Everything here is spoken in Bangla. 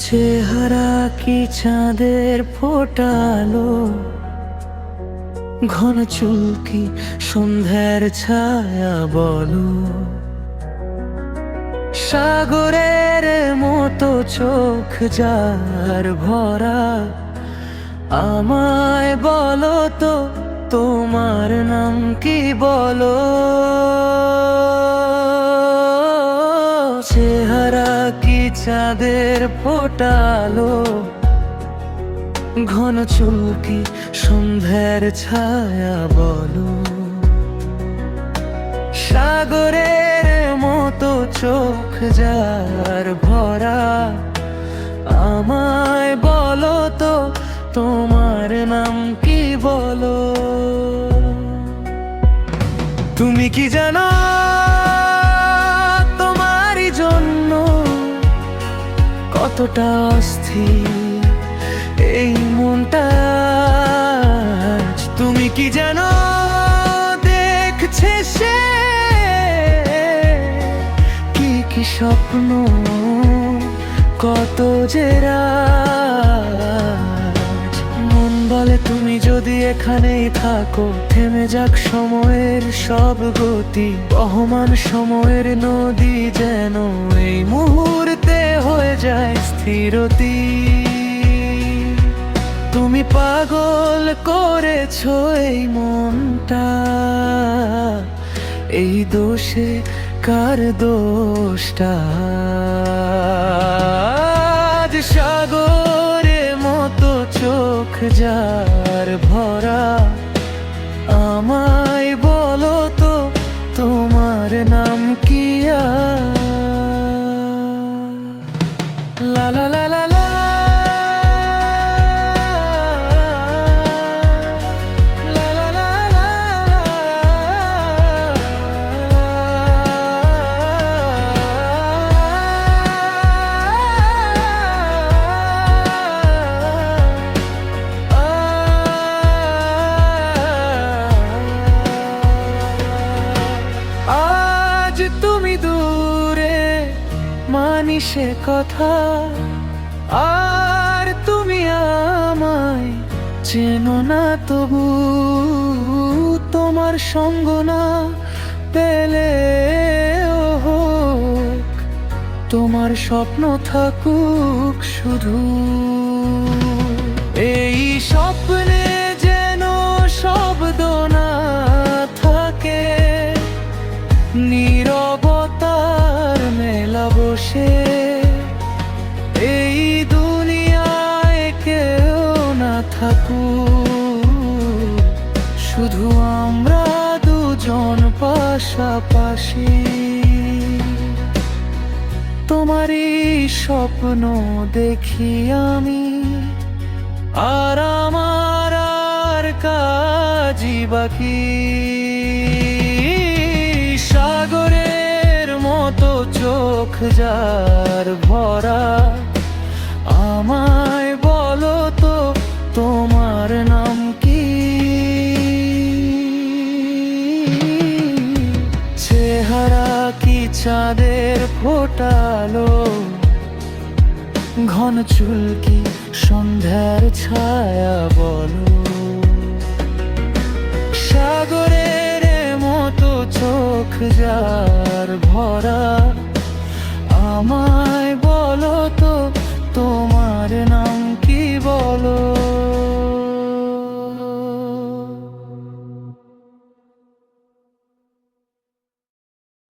চেহারা কি চাঁদের ফোটালো, ঘন চুল কি সন্ধ্যার ছায়া বলো, সাগরের মতো চোখ যার ভরা, আমায় বলো তো তোমার নাম কি বলো। চেহারা কি চাঁদের ফোটালো, ঘন চুল কি সন্ধ্যার ছায়া বলো, সাগরের মতো চোখ যার ভরা, আমায় বলো তো তোমার নাম কি বলো। তুমি কি জানো তোমারই জন্য কতটা অস্থির এই মনটা। তুমি কি জানো দেখছে সে কি কি স্বপ্ন, কত যে রাত। মন বলে তুমি যদি এখানেই থাকো, থেমে যাক সময়ের সব গতি, বহমান সময়ের নদী যেন এই মুহূর্তে হয়ে যায় স্থিরতি। তুমি পাগল করেছো এই মনটা, এই দোষে কার দোষটা। আজ সাগরের মতো চোখ যার ভরা, আমায় বলো তো তোমার নাম কি। লা লা লা লা লা। তুমি দূরে মানি সে কথা, আর তুমি আমায় চেনো না তবু। তোমার সঙ্গ না পেলে হোক, তোমার স্বপ্ন থাকুক শুধু। এই স্বপ্নে যেন শব্দ না থাকে, নীরবতার মেলা বসে। এই দুনিয়ায় কেউ না থাকুক, শুধু আমরা দুজন পাশাপাশি। তোমারই স্বপ্ন দেখি আমি, আর আমার আর কাজই বাকি। সাগরের মতো চোখ যার ভরা, আমায় বলো তো তোমার নাম কি। চেহারা কি চাঁদের ফোটালো, ঘন চুল কি সন্ধ্যার ছায়া বলো, সাগরের মতো চোখ যার ভরা, আমার